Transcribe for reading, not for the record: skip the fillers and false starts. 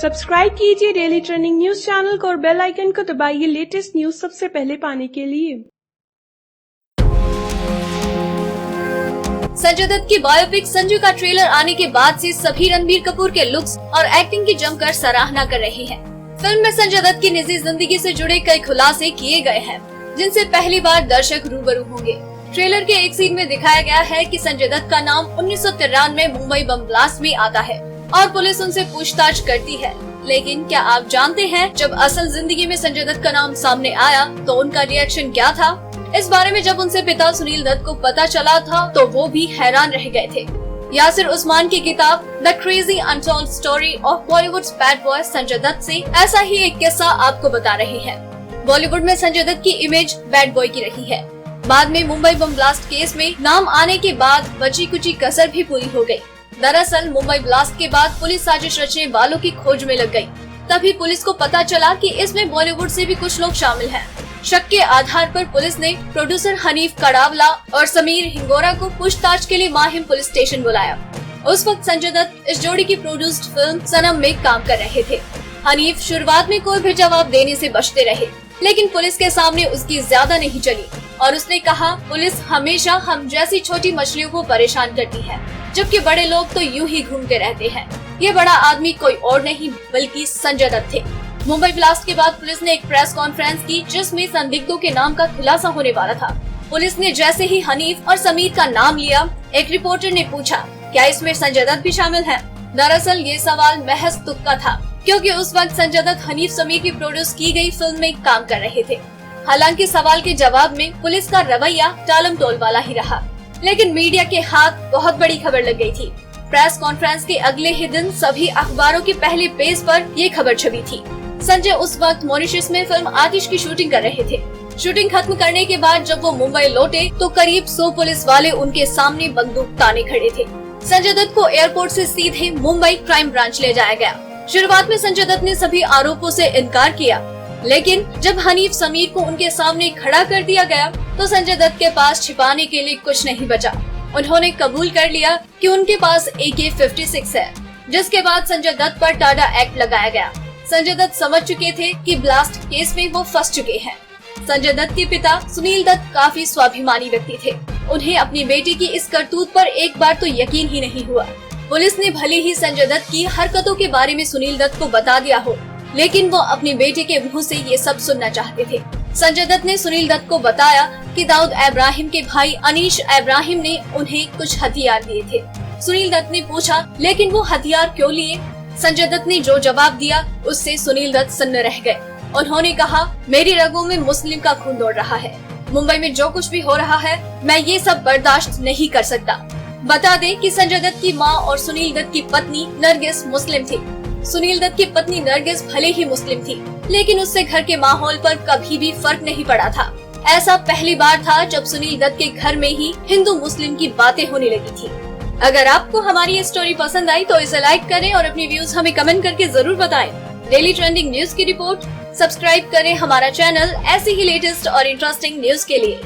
Subscribe कीजिए daily trending news channel को और बेल आइकन को दबाइए लेटेस्ट न्यूज सबसे पहले पाने के लिए। संजय दत्त की बायोपिक संजू का ट्रेलर आने के बाद से सभी रणबीर कपूर के लुक्स और एक्टिंग की जमकर सराहना कर रहे हैं। फिल्म में संजय दत्त की निजी जिंदगी से जुड़े कई खुलासे किए गए हैं, जिनसे पहली बार दर्शक रूबरू होंगे। ट्रेलर के एक सीन में दिखाया गया है कि संजय दत्त का नाम 1993 में मुंबई बम ब्लास्ट में आता है और पुलिस उनसे पूछताछ करती है। लेकिन क्या आप जानते हैं जब असल जिंदगी में संजय दत्त का नाम सामने आया तो उनका रिएक्शन क्या था? इस बारे में जब उनसे पिता सुनील दत्त को पता चला था तो वो भी हैरान रह गए थे। यासिर उस्मान की किताब the crazy untold story of Bollywood bad boy Sanjay Dutt से ऐसा ही एक किस्सा आपको बता रहे हैं। बॉलीवुड में संजय दत्त की इमेज बैड बॉय की रही है। बाद में मुंबई बम ब्लास्ट केस में नाम आने के बाद बची कुची कसर भी पूरी हो गई। दरअसल मुंबई ब्लास्ट के बाद पुलिस साजिश रचने वालों की खोज में लग गई। तभी पुलिस को पता चला कि इसमें बॉलीवुड से भी कुछ लोग शामिल हैं। शक के आधार पर पुलिस ने प्रोड्यूसर हनीफ कड़ावला और समीर हिंगोरा को पूछताछ के लिए माहिम पुलिस स्टेशन बुलाया। उस वक्त संजय दत्त इस जोड़ी की प्रोड्यूस्ड फिल्म सनम में काम कर रहे थे। हनीफ शुरुआत में कोई भी जवाब देने से बचते रहे, लेकिन पुलिस के सामने उसकी ज्यादा नहीं चली और उसने कहा, पुलिस हमेशा हम जैसी छोटी मछलियों को परेशान करती है, जबकि बड़े लोग तो यूं ही घूमते रहते हैं। ये बड़ा आदमी कोई और नहीं बल्कि संजय दत्त थे। मुंबई ब्लास्ट के बाद पुलिस ने एक प्रेस कॉन्फ्रेंस की, जिसमें संदिग्धों के नाम का खुलासा होने वाला था। पुलिस ने जैसे ही हनीफ और समीर का नाम लिया, एक रिपोर्टर ने पूछा, क्या इसमें संजय दत्त भी शामिल है? दरअसल ये सवाल महज तुक्का था, क्योंकि उस वक्त संजय दत्त हनीफ समीर की प्रोड्यूस की गई फिल्म में काम कर रहे थे। हालांकि सवाल के जवाब में पुलिस का रवैया टालम टोल वाला ही रहा, लेकिन मीडिया के हाथ बहुत बड़ी खबर लग गई थी। प्रेस कॉन्फ्रेंस के अगले ही दिन सभी अखबारों के पहले पेज पर ये खबर छपी थी। संजय उस वक्त मॉरिशस में फिल्म आतिश की शूटिंग कर रहे थे। शूटिंग खत्म करने के बाद जब वो मुंबई लौटे तो करीब 100 पुलिस वाले उनके सामने बंदूक ताने खड़े थे। संजय दत्त को एयरपोर्ट से सीधे मुंबई क्राइम ब्रांच ले जाया गया। शुरुआत में संजय दत्त ने सभी आरोपों से इनकार किया, लेकिन जब हनीफ समीर को उनके सामने खड़ा कर दिया गया तो संजय दत्त के पास छिपाने के लिए कुछ नहीं बचा। उन्होंने कबूल कर लिया कि उनके पास AK-56 है, जिसके बाद संजय दत्त पर टाडा एक्ट लगाया गया। संजय दत्त समझ चुके थे कि ब्लास्ट केस में वो फंस चुके हैं। संजय दत्त के पिता सुनील दत्त काफी स्वाभिमानी व्यक्ति थे। उन्हें अपनी बेटी की इस करतूत पर एक बार तो यकीन ही नहीं हुआ। पुलिस ने भले ही संजय दत्त की हरकतों के बारे में सुनील दत्त को बता दिया हो, लेकिन वो अपनी बेटे के मुंह से ये सब सुनना चाहते थे। संजय दत्त ने सुनील दत्त को बताया कि दाऊद इब्राहिम के भाई अनीश इब्राहिम ने उन्हें कुछ हथियार दिए थे। सुनील दत्त ने पूछा, लेकिन वो हथियार क्यों लिए? संजय दत्त ने जो जवाब दिया उससे सुनील दत्त सन्न रह गए। उन्होंने कहा, मेरी रगों में मुस्लिम का खून दौड़ रहा है। मुंबई में जो कुछ भी हो रहा है मैं ये सब बर्दाश्त नहीं कर सकता। बता दें कि संजय दत्त की माँ और सुनील दत्त की पत्नी नरगिस मुस्लिम थी। सुनील दत्त की पत्नी नरगिस भले ही मुस्लिम थी, लेकिन उससे घर के माहौल पर कभी भी फर्क नहीं पड़ा था। ऐसा पहली बार था जब सुनील दत्त के घर में ही हिंदू मुस्लिम की बातें होने लगी थी। अगर आपको हमारी ये स्टोरी पसंद आई तो इसे लाइक करें और अपनी व्यूज हमें कमेंट करके जरूर बताएं। डेली ट्रेंडिंग न्यूज की रिपोर्ट। सब्सक्राइब करें हमारा चैनल ऐसी ही लेटेस्ट और इंटरेस्टिंग न्यूज के लिए।